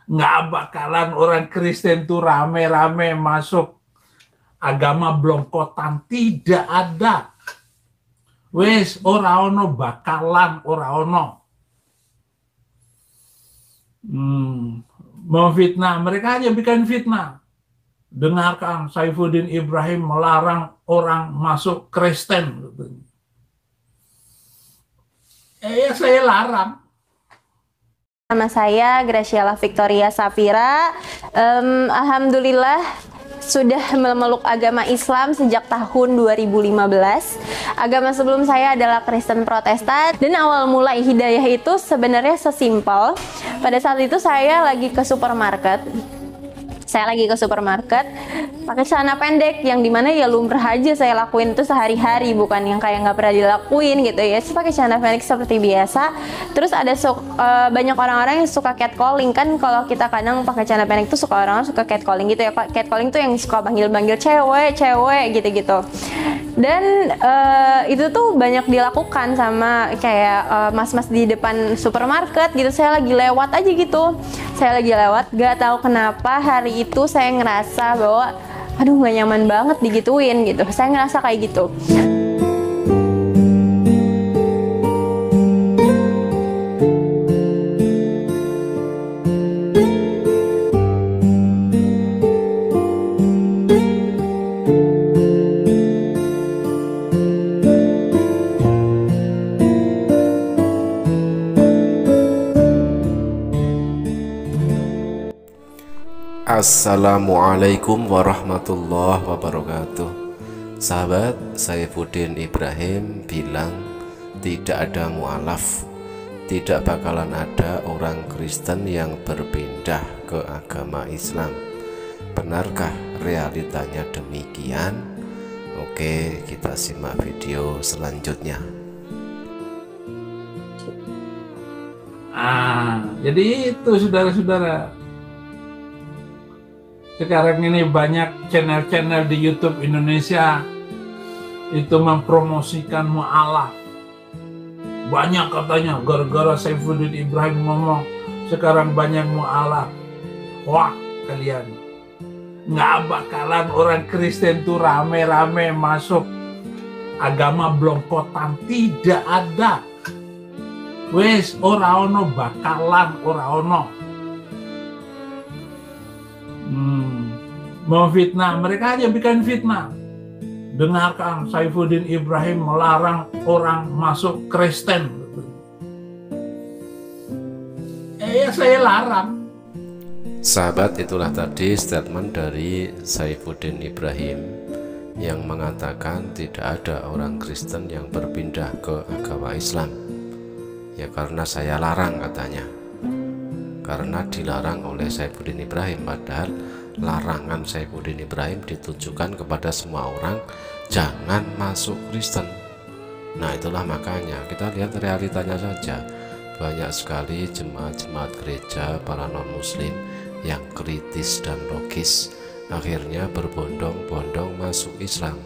Nggak bakalan orang Kristen tuh rame-rame masuk agama blongkotan. Tidak ada. Wes ora ono bakalan ora ono. Memfitnah, mereka aja bikin fitnah. Dengarkan, Saifuddin Ibrahim melarang orang masuk Kristen. Ya saya larang. Nama saya Graciela Victoria Safira. Alhamdulillah sudah memeluk agama Islam sejak tahun 2015. Agama sebelum saya adalah Kristen Protestan, dan awal mulai hidayah itu sebenarnya sesimpel. Pada saat itu saya lagi ke supermarket. Pakai celana pendek, yang dimana ya lumrah aja saya lakuin itu sehari-hari, bukan yang kayak nggak pernah dilakuin gitu ya. Pakai celana pendek seperti biasa. Terus ada banyak orang-orang yang suka catcalling kan, kalau kita kadang pakai celana pendek tuh orang suka catcalling gitu ya. Catcalling tuh yang suka panggil-panggil cewek gitu-gitu. Dan itu tuh banyak dilakukan sama kayak mas-mas di depan supermarket gitu. Saya lagi lewat aja gitu. Gak tahu kenapa hari itu saya ngerasa bahwa aduh gak nyaman banget digituin gitu. Saya ngerasa kayak gitu. Assalamualaikum warahmatullahi wabarakatuh. Sahabat, Saifuddin Ibrahim bilang tidak ada mu'alaf, tidak bakalan ada orang Kristen yang berpindah ke agama Islam. Benarkah realitanya demikian? Oke, kita simak video selanjutnya. Jadi itu saudara-saudara, sekarang ini banyak channel-channel di YouTube Indonesia itu mempromosikan mu'alaf. Banyak katanya gara-gara Saifuddin Ibrahim ngomong sekarang banyak mu'alaf. Wah kalian, nggak bakalan orang Kristen tuh rame-rame masuk agama blongkotan. Tidak ada. Wes ora ono bakalan ora ono. Memfitnah, mereka aja bikin fitnah. Dengarkan, Saifuddin Ibrahim melarang orang masuk Kristen. Ya saya larang. Sahabat, itulah tadi statement dari Saifuddin Ibrahim yang mengatakan tidak ada orang Kristen yang berpindah ke agama Islam. Ya karena saya larang katanya. Karena dilarang oleh Saifuddin Ibrahim, padahal larangan Saifuddin Ibrahim ditujukan kepada semua orang, jangan masuk Kristen. Nah itulah makanya kita lihat realitanya saja, banyak sekali jemaat-jemaat gereja para non-muslim yang kritis dan logis akhirnya berbondong-bondong masuk Islam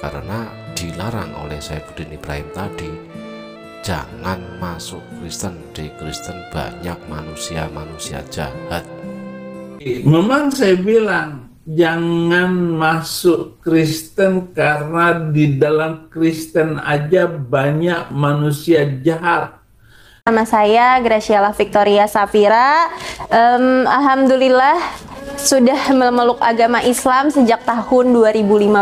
karena dilarang oleh Saifuddin Ibrahim tadi, jangan masuk Kristen. Di Kristen banyak manusia-manusia jahat. Memang saya bilang jangan masuk Kristen karena di dalam Kristen aja banyak manusia jahat. Nama saya Graciela Victoria Safira. Alhamdulillah sudah memeluk agama Islam sejak tahun 2015.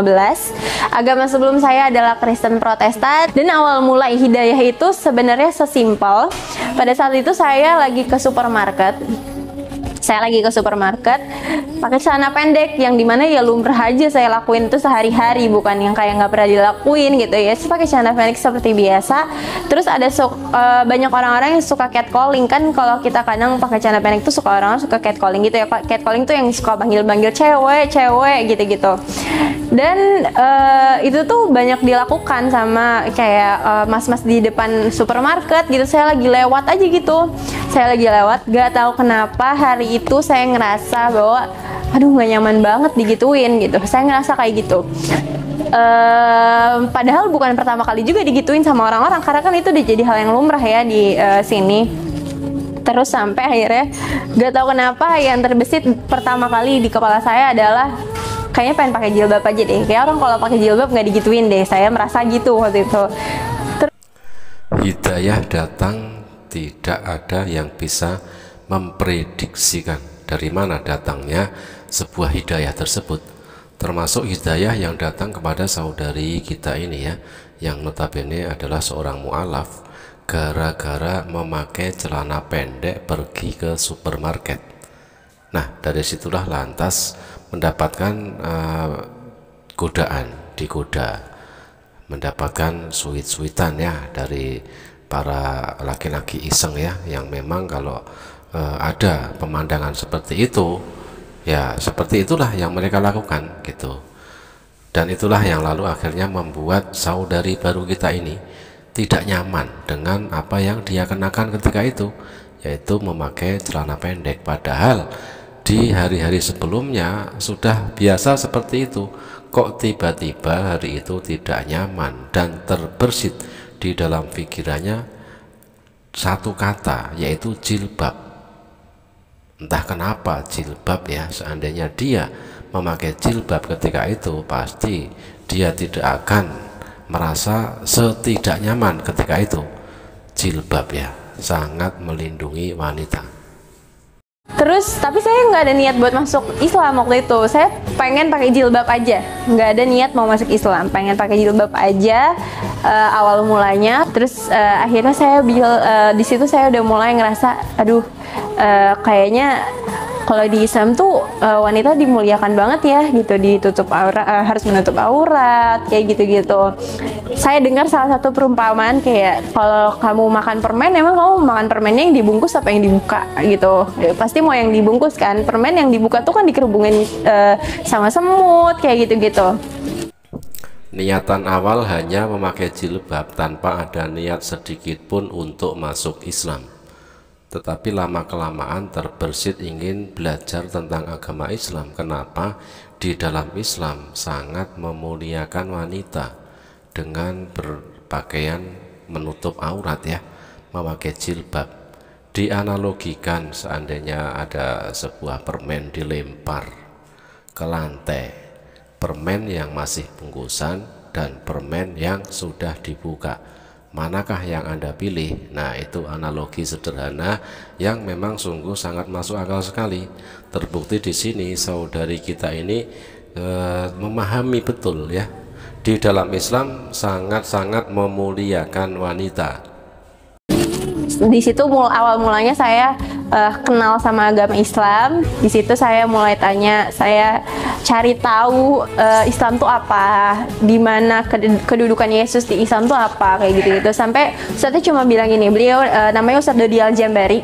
Agama sebelum saya adalah Kristen Protestan, dan awal mulai hidayah itu sebenarnya sesimpel. Pada saat itu saya lagi ke supermarket. Pakai celana pendek, yang dimana ya lumrah aja saya lakuin itu sehari-hari, bukan yang kayak nggak pernah dilakuin gitu ya. Pakai celana pendek seperti biasa. Terus ada banyak orang-orang yang suka catcalling kan, kalau kita kadang pakai celana pendek tuh orang suka catcalling gitu ya. Catcalling tuh yang suka panggil-panggil cewek gitu-gitu. Dan itu tuh banyak dilakukan sama kayak mas-mas di depan supermarket gitu. Saya lagi lewat aja gitu. Gak tahu kenapa hari itu saya ngerasa bahwa aduh gak nyaman banget digituin gitu. Saya ngerasa kayak gitu. Padahal bukan pertama kali juga digituin sama orang-orang, karena kan itu udah jadi hal yang lumrah ya di sini. Terus sampai akhirnya gak tahu kenapa yang terbesit pertama kali di kepala saya adalah kayaknya pengen pakai jilbab aja deh. Kayak orang kalau pakai jilbab nggak digituin deh. Saya merasa gitu waktu itu. Hidayah datang, tidak ada yang bisa memprediksikan dari mana datangnya sebuah hidayah tersebut, termasuk hidayah yang datang kepada saudari kita ini ya, yang notabene adalah seorang mu'alaf gara-gara memakai celana pendek pergi ke supermarket. Nah, dari situlah lantas mendapatkan godaan, digoda, mendapatkan suit-suitan ya dari para laki-laki iseng ya, yang memang kalau ada pemandangan seperti itu ya, seperti itulah yang mereka lakukan gitu. Dan itulah yang lalu akhirnya membuat saudari baru kita ini tidak nyaman dengan apa yang dia kenakan ketika itu, yaitu memakai celana pendek, padahal di hari-hari sebelumnya sudah biasa seperti itu. Kok tiba-tiba hari itu tidak nyaman dan terbersit di dalam pikirannya satu kata, yaitu jilbab. Entah kenapa jilbab ya, seandainya dia memakai jilbab ketika itu, pasti dia tidak akan merasa setidak nyaman ketika itu. Jilbab ya sangat melindungi wanita. Terus tapi saya nggak ada niat buat masuk Islam waktu itu. Saya pengen pakai jilbab aja, nggak ada niat mau masuk Islam, pengen pakai jilbab aja awal mulanya. Terus akhirnya saya di situ saya udah mulai ngerasa, aduh kayaknya kalau di Islam tuh wanita dimuliakan banget ya gitu, ditutup harus menutup aurat kayak gitu-gitu. Saya dengar salah satu perumpamaan kayak, kalau kamu makan permen, emang kamu makan permennya yang dibungkus apa yang dibuka gitu. Ya, pasti mau yang dibungkus kan. Permen yang dibuka tuh kan dikerubungin sama semut kayak gitu-gitu. Niatan awal hanya memakai jilbab tanpa ada niat sedikit pun untuk masuk Islam. Tetapi lama-kelamaan terbersit ingin belajar tentang agama Islam. Kenapa? Di dalam Islam sangat memuliakan wanita dengan berpakaian menutup aurat ya, memakai jilbab. Dianalogikan seandainya ada sebuah permen dilempar ke lantai, permen yang masih bungkusan dan permen yang sudah dibuka, manakah yang Anda pilih? Nah, itu analogi sederhana yang memang sungguh sangat masuk akal sekali. Terbukti di sini saudari kita ini memahami betul ya, di dalam Islam sangat-sangat memuliakan wanita. Di situ awal mulanya saya kenal sama agama Islam. Di situ saya mulai tanya, saya cari tahu Islam tuh apa, di mana kedudukan Yesus di Islam tuh apa, kayak gitu-gitu. Sampai Ustadznya cuma bilang gini, beliau namanya Ustadz Dodi Al-Jambari.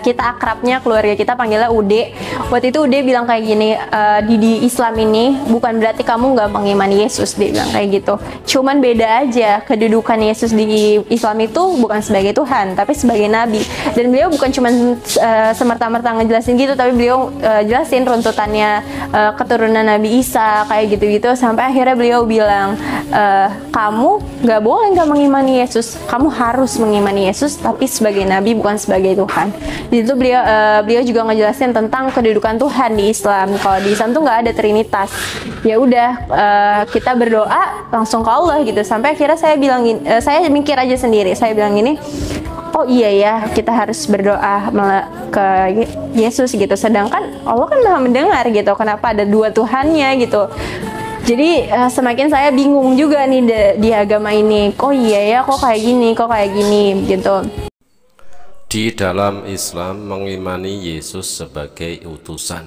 Kita akrabnya, keluarga kita panggilnya Ude. Waktu itu Ude bilang kayak gini, di Islam ini bukan berarti kamu nggak mengimani Yesus, dia bilang kayak gitu. Cuman beda aja, kedudukan Yesus di Islam itu bukan sebagai Tuhan, tapi sebagai Nabi. Dan beliau bukan cuman semerta-merta ngejelasin gitu, tapi beliau jelasin runtutannya keturunan Nabi Isa kayak gitu-gitu. Sampai akhirnya beliau bilang, kamu nggak boleh nggak mengimani Yesus, kamu harus mengimani Yesus, tapi sebagai Nabi bukan sebagai Tuhan. Di situ beliau juga ngejelasin tentang kedudukan Tuhan di Islam. Kalau di Islam tuh nggak ada Trinitas. Ya udah, kita berdoa langsung ke Allah gitu. Sampai akhirnya saya bilang, saya mikir aja sendiri. Saya bilang gini, oh iya ya, kita harus berdoa ke Yesus gitu. Sedangkan Allah kan Maha mendengar gitu. Kenapa ada dua Tuhannya gitu? Jadi semakin saya bingung juga nih di agama ini. Oh iya ya, kok kayak gini gitu. Di dalam Islam mengimani Yesus sebagai utusan,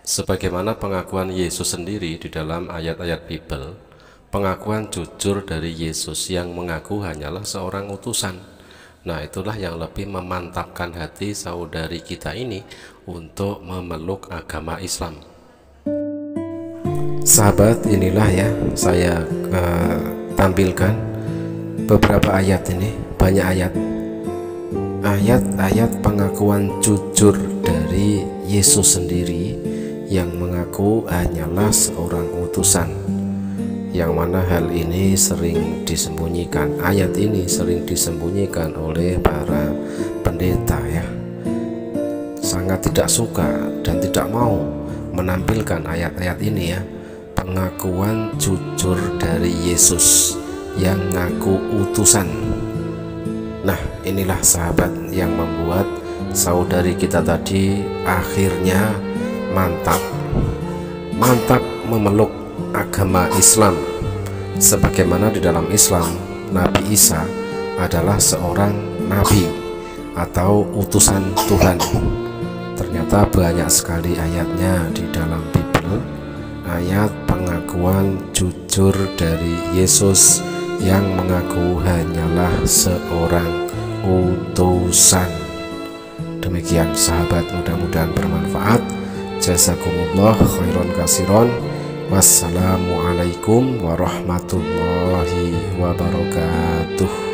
sebagaimana pengakuan Yesus sendiri di dalam ayat-ayat Bible, pengakuan jujur dari Yesus yang mengaku hanyalah seorang utusan. Nah, itulah yang lebih memantapkan hati saudari kita ini untuk memeluk agama Islam. Sahabat, inilah ya saya tampilkan beberapa ayat ini, banyak ayat pengakuan jujur dari Yesus sendiri yang mengaku hanyalah seorang utusan, yang mana hal ini sering disembunyikan, ayat ini sering disembunyikan oleh para pendeta ya sangat tidak suka dan tidak mau menampilkan ayat-ayat ini ya, pengakuan jujur dari Yesus yang ngaku utusan. Nah, inilah sahabat yang membuat saudari kita tadi akhirnya mantap memeluk agama Islam, sebagaimana di dalam Islam Nabi Isa adalah seorang nabi atau utusan Tuhan. Ternyata banyak sekali ayatnya di dalam Bible, ayat pengakuan jujur dari Yesus yang mengaku hanyalah seorang utusan. Demikian sahabat, mudah-mudahan bermanfaat. Jazakumullah khairan kasiron. Wassalamualaikum warahmatullahi wabarakatuh.